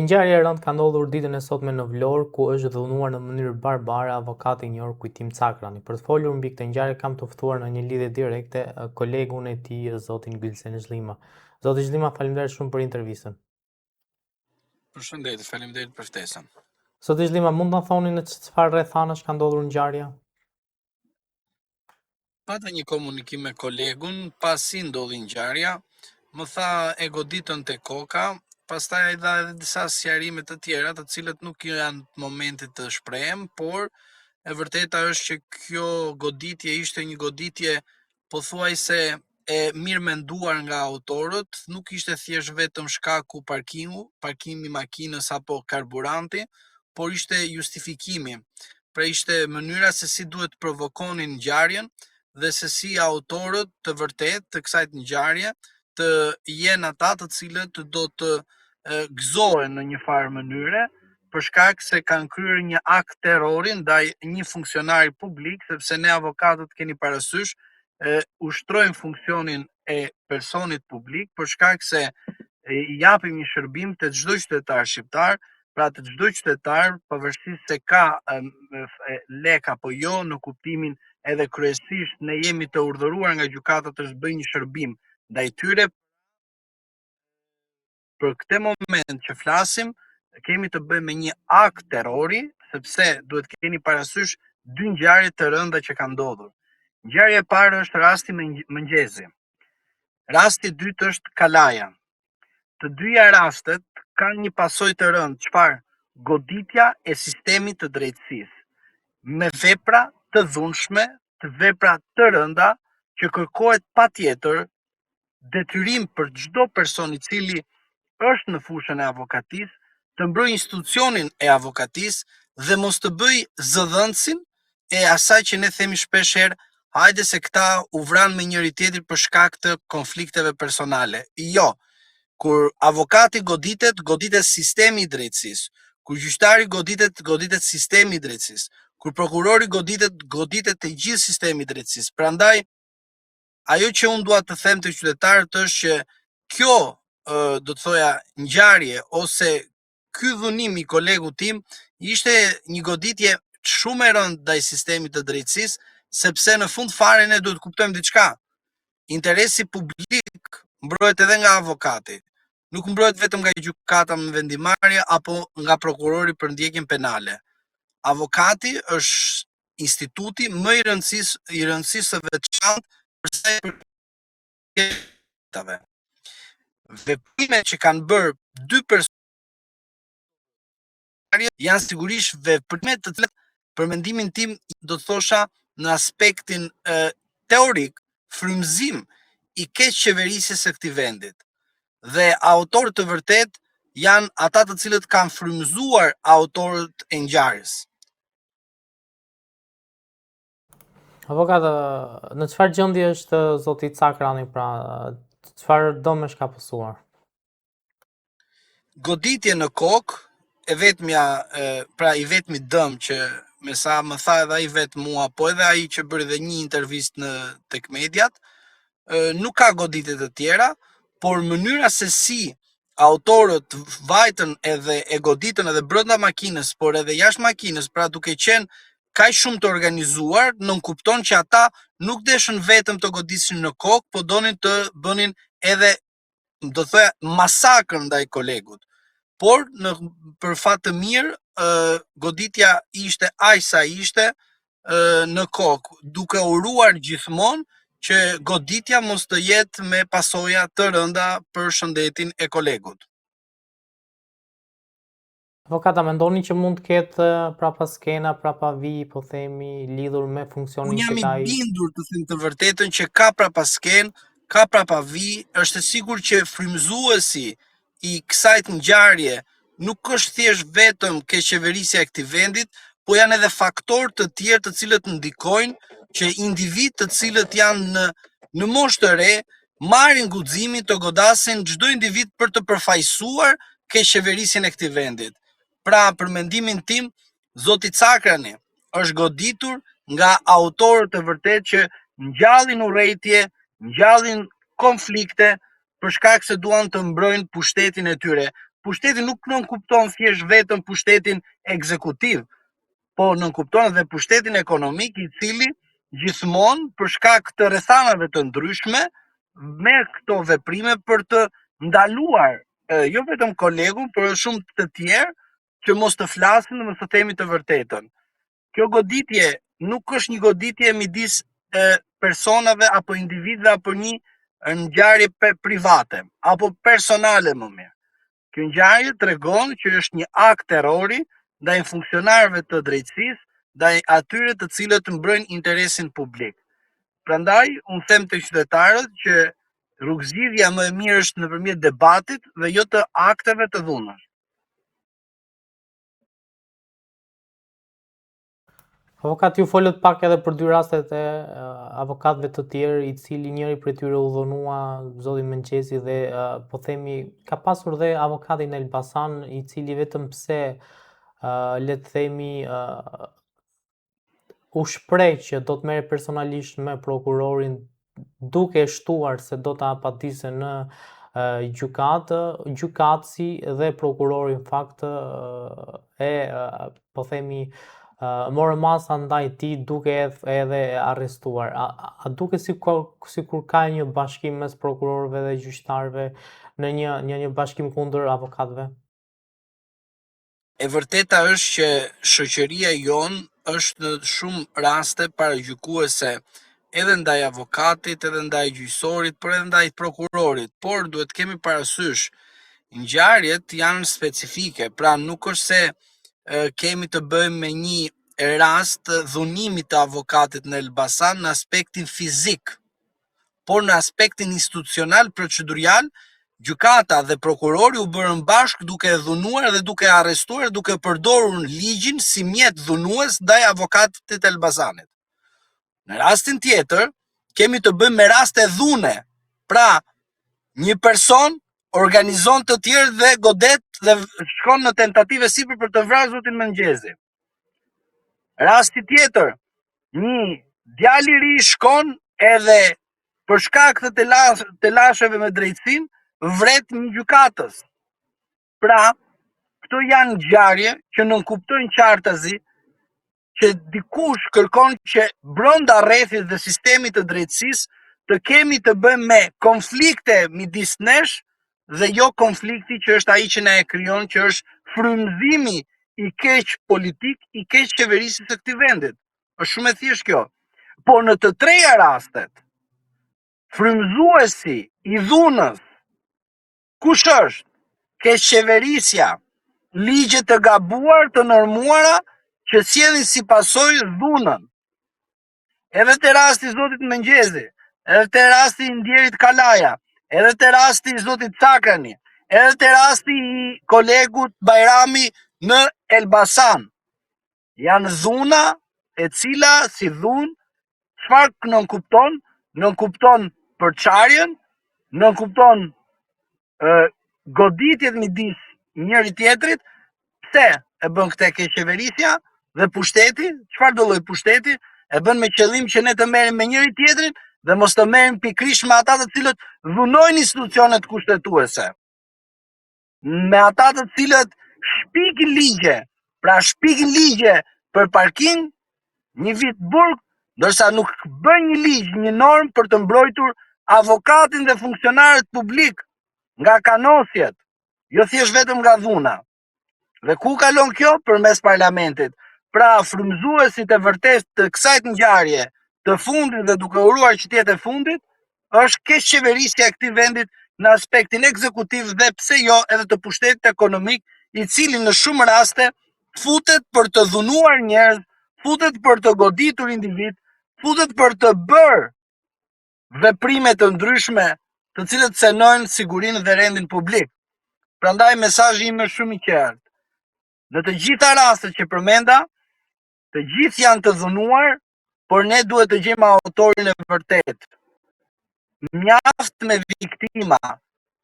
Ngjarje e rëndë ka ndodhur ditën e sotme në Vlorë, ku është dhunuar në mënyrë barbare avokati i njohur Kujtim Cakrani. Për të folur mbi këtë ngjarje kam të ftuar në një lidhje direkte kolegun e tij, zotin Gylsen Zhlima. Zoti Zhlima, faleminderit shumë për intervistën. Përshëndetje, faleminderit për ftesën. Zoti Zhlima, mund ta thoni në çfarë rrethanash ka ndodhur ngjarja? Pata një komunikim me kolegun, pasi ndodhi ngjarja, më tha e goditën te koka, pastaj ai dha edhe disa sqarime të tjera, të cilët nuk janë momentit të shprehem, por e vërteta është që kjo goditje ishte një goditje pothuajse e mirë menduar nga autorët, nuk ishte thjesht vetëm shkaku parkimi i makinës apo karburanti, por ishte justifikimi. Pra ishte mënyra se si duhet provokonin ngjarjen dhe se si autorët të vërtet të kësaj ngjarje të jenë ata të cilët do të gëzohen në një farë mënyre për shkak se kanë kryer një akt terrori ndaj një funksionari publik, sepse ne avokatët keni parasysh ushtrojmë funksionin e personit publik për shkak se i japim një shërbim të çdo qytetar shqiptar, pra të çdo qytetar, pavarësisht se ka lek apo jo, në kuptimin edhe kryesisht ne jemi të urdhëruar nga gjykata të bëjmë një shërbim ndaj tyre. Për këtë moment që flasim, kemi të bëjmë me një akt terrori, sepse duhet keni parasysh dy ngjarje të rënda që kanë ndodhur. Ngjarja e parë është rasti mëngjesi. Rasti i dytë është kalaja. Të dyja rastet kanë një pasojë të rëndë, çfarë? Goditja e sistemit të drejtësisë me vepra të dhunshme, të vepra të rënda që kërkohet patjetër detyrim për çdo person i cili është në fushën e avokatisë të mbrojë institucionin e avokatisë dhe mos të bëj zëdhënësin e asaj që ne themi shpesh herë, hajde se këta u vran me njëri tjetrin për shkak të konflikteve personale. Jo. Kur avokati goditet sistemi i drejtësisë. Kur gjyqtari goditet sistemi i drejtësisë. Kur prokurori goditet të gjithë sistemi i drejtësisë. Prandaj, ajo që unë dua të them të qytetarët është që kjo, do të thoja, ngjarje ose ky dhunim i kolegut tim ishte një goditje shumë e rëndë ndaj sistemit të drejtësisë, sepse në fund fare ne duhet kuptojmë diçka. Interesi publik mbrohet edhe nga avokati. Nuk mbrohet vetëm nga gjykata me vendimarrje apo nga prokurori për ndjekjen penale. Avokati është instituti më i rëndësishëm së veçantë për sa i përket veprimet që kanë bërë dy personazhe janë sigurisht veprimet të cilat për mendimin tim do të thosha në aspektin teorik frymëzim i keq qeverisjes së këtij vendit. Dhe autorët të vërtet janë ata të cilët kanë frymëzuar autorët e ngjarjes. Avokat, në çfarë gjendje është zoti Cakrani, pra çfarë dëmesh ka pësuar? Goditje në kokë, e vetmja, pra i vetmi dëm që me sa më tha edhe ai vet mua, po edhe ai që bëri dhe një intervistë tek mediat, nuk ka goditje të tjera, por mënyra se si autorët vajtën edhe e goditën edhe brenda makinës, por edhe jashtë makinës, pra duke qenë kaq shumë të organizuar, nënkupton që ata nuk deshën vetëm të godisnin në kokë, po donin të bënin edhe, do të thoya, masakrën ndaj kolegut. Por për fat të mirë, goditja ishte aq sa ishte në kokë, duke uruar gjithmonë që goditja mos të jetë me pasoja të rënda për shëndetin e kolegut. Avokata, mendoni që mund të ketë prapa skena, prapa vi, po themi, lidhur me funksionin që ka ai? Unë jam i bindur të them të vërtetën që ka prapa skenë, ka prapa vi, është e sigurt që frymëzuesi i kësaj ngjarje nuk është thjesht vetëm keqeverisja e këtij vendit, po janë edhe faktorë të tjerë të cilët ndikojnë që individ të cilët janë në moshë të re marrin guximin të godasin çdo individ për të përfaqësuar keqeverisjen e këtij vendit. Pra, për mendimin tim, zoti Cakrani është goditur nga autorët e vërtet që ngjallin urrëtie, ngjallin konflikte për shkak se duan të mbrojnë pushtetin e tyre. pushteti nuk nënkupton thjesht vetëm pushtetin ekzekutiv, po nënkupton edhe pushtetin ekonomik, i cili gjithmonë për shkak të rrethanave të ndryshme merr këto veprime për të ndaluar jo vetëm kolegun, por shumë të tjerë që mos të flasin dhe mos të themi të vërtetën. Kjo goditje nuk është një goditje midis personave apo individëve apo një ngjarje private apo personale më mirë. Kjo ngjarje tregon që është një akt terrori ndaj funksionarëve të drejtësisë, ndaj atyre të cilët mbrojnë interesin publik. Prandaj unë them të qytetarët që rrugëzgjidhja më e mirë është nëpërmjet debatit dhe jo të akteve të dhunës. Avokat, ju folët pak edhe për dy rastet e avokatëve të tjerë, i cili njëri prej tyre u dhunua zotin Menqesi dhe po themi ka pasur dhe avokatin Elbasan, i cili vetëm pse le të themi u shpreh që do të merret personalisht me prokurorin duke shtuar se do ta apatise në gjykatë, gjykatësi dhe prokurori në fakt po themi morë masa ndaj tij duke edhe arrestuar. A duket sikur ka një bashkim mes prokurorëve dhe gjyqtarëve në një bashkim kundër avokatëve? E vërteta është që shoqëria jonë është në shumë raste paragjykuese edhe ndaj avokatit, edhe ndaj gjyqësorit, por edhe ndaj prokurorit, por duhet kemi parasysh ngjarjet janë specifike, pra nuk është se kemi të bëjmë me një rast dhunimi të avokatit në Elbasan në aspektin fizik, por në aspektin institucional, procedurial, gjykata dhe prokurori u bërën bashkë duke dhunuar dhe duke arrestuar, duke përdorur ligjin si mjet dhunues ndaj avokatit të Elbasanit. Në rastin tjetër, kemi të bëjmë me raste dhune, pra një person organizon të tjerë dhe godet dhe shkon në tentative sipër për të vrarë zotin Mengjezi. Rasti tjetër, një djalë i ri shkon edhe për shkak të lasheve me drejtësinë vret një gjykatës. Pra, këto janë ngjarje që nënkuptojnë qartazi që dikush kërkon që brenda rrethit dhe sistemit të drejtësisë të kemi të bëjmë me konflikte midis nesh dhe jo konflikti që është ai që na e krijon, që është frymëzimi i keq politik, i keq qeverisjes së këtij vendit. Është shumë e thjeshtë kjo. Po në të treja rastet, frymëzuesi i dhunës kush është? Keqqeverisja, ligje të gabuar, të normuara që sjellin si pasojë dhunën. Edhe te rasti i zotit Mengjezi, edhe te rasti i ndjerit Kalaja, edhe te rasti i zotit Cakani, edhe te rasti i kolegut Bajrami në Elbasan. Janë dhuna e cila si dhunë çfarë nënkupton? Nënkupton përçarjen, nënkupton goditjet midis njëri tjetrit. Pse e bën këtë keqeverisja dhe pushteti? Çfarë do lloj pushteti? E bën me qëllim që ne të merrem me njëri tjetrin dhe mos të merrem pikërisht me ata të cilët dhunojnë institucionet kushtetuese. Me ata të cilët shpikin ligje, pra shpikin ligje për parking, një vit burg, ndërsa nuk bën një ligj, një normë për të mbrojtur avokatin dhe funksionarët publik nga kanosjet, jo thjesht vetëm nga dhuna. Dhe ku kalon kjo? Përmes parlamentit. Pra frymëzuesit e vërtet të kësaj ngjarje të fundit dhe duke uruar që të jetë e fundit, është keqqeverisja e këtij vendit në aspektin ekzekutiv dhe pse jo edhe të pushtetit ekonomik, i cili në shumë raste futet për të dhunuar njerëz, futet për të goditur individ, futet për të bërë veprime të ndryshme të cilët cënojnë sigurinë dhe rendin publik. Prandaj mesazhi im është shumë i qartë. Në të gjitha rastet që përmenda, të gjithë janë të dhunuar, por ne duhet të gjejmë autorin e vërtet. Mjaft me viktima.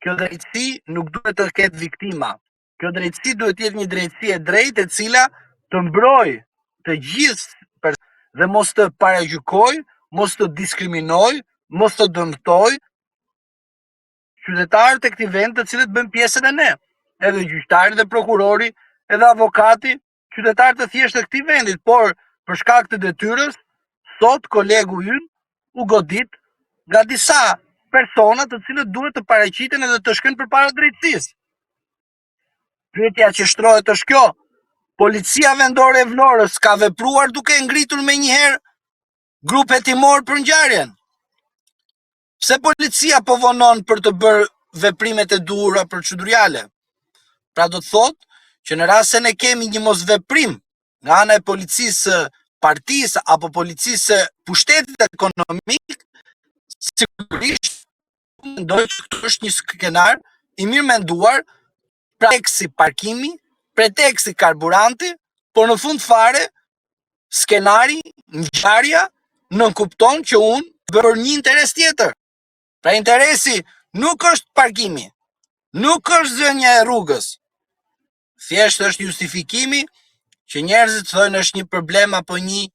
Kjo drejtësi nuk duhet të ketë viktima. Kjo drejtësi duhet të jetë një drejtësi e drejtë e cila të mbrojë të gjithë dhe mos të paragjykojë, mos të diskriminojë, mos të dëmtojë qytetarët e këtij vendi të cilët bëjmë pjesën e ne. edhe gjyqtari dhe prokurori, edhe avokati, qytetar të thjeshtë të këtij vendit, por për shkak të detyrës, sot kolegu ynë u godit nga disa persona të cilët duhet të paraqiten edhe të shkojnë përpara drejtësisë. Pyetja që shtrohet është kjo: Policia vendore e Vlorës ka vepruar duke ngritur menjëherë grup hetimor për ngjarjen? Pse policia po vonon për të bërë veprimet e duhura procedurale? Pra do të thotë që në rast se ne kemi një mosveprim nga ana e policisë së partisë apo policisë së pushtetit ekonomik, sigurisht mendoj që këtu është një skenar i mirë menduar, preteksi parkimi, preteksi karburanti, por në fund fare skenari, ngjarja nënkupton që unë bërë një interes tjetër. Pra interesi nuk është parkimi, nuk është zënia e rrugës. Thjesht është justifikimi që njerëzit thonë është një problem apo një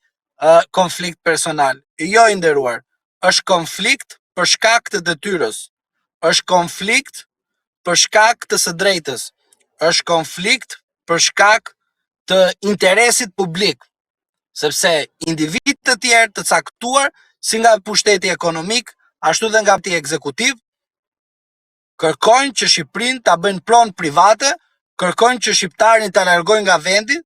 konflikt personal. Jo, i nderuar, është konflikt për shkak të detyrës. Është konflikt për shkak të së drejtës. Është konflikt për shkak të interesit publik. Sepse individ të tjerë të caktuar, si nga pushteti ekonomik, ashtu dhe nga ti ekzekutiv, kërkojnë që Shqipërinë ta bëjnë pronë private, kërkojnë që shqiptarin ta largojnë nga vendi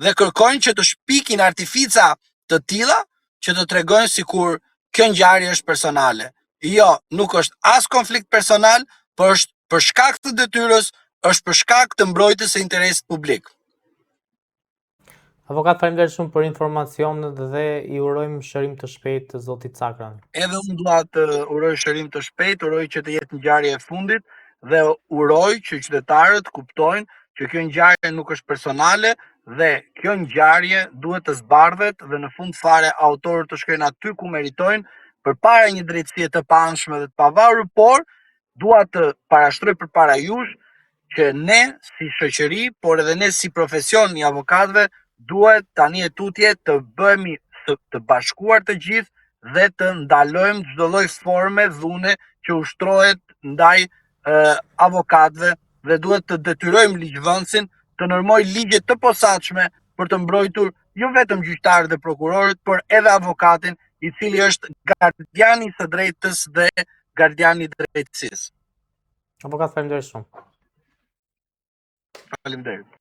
dhe kërkojnë që të shpikin artifica të tilla që të tregojnë sikur kjo ngjarje është personale. Jo, nuk është as konflikt personal, por është për shkak të detyrës, është për shkak të mbrojtjes së interesit publik. Avokat, faleminderit shumë për informacionet dhe i urojmë shërim të shpejtë zotit Cakrani. Edhe unë dua të uroj shërim të shpejtë, uroj që të jetë ngjarje e fundit dhe uroj që qytetarët kuptojnë që kjo ngjarje nuk është personale dhe kjo ngjarje duhet të zbardhet dhe në fund fare autorët të shkojnë aty ku meritojnë përpara një drejtësie të paanshme dhe të pavarur, por dua të parashtroj përpara jush që ne si shoqëri, por edhe ne si profesion i avokatëve duhet tani e tutje të bëhemi të bashkuar të gjithë dhe të ndalojmë çdo lloj forme dhune që ushtrohet ndaj avokatëve dhe duhet të detyrojmë ligjvënësin të normojë ligje të posaçme për të mbrojtur jo vetëm gjyqtarët dhe prokurorët, por edhe avokatin, i cili është gardiani i së drejtës dhe gardiani i drejtësisë. Avokat, faleminderit shumë. Faleminderit.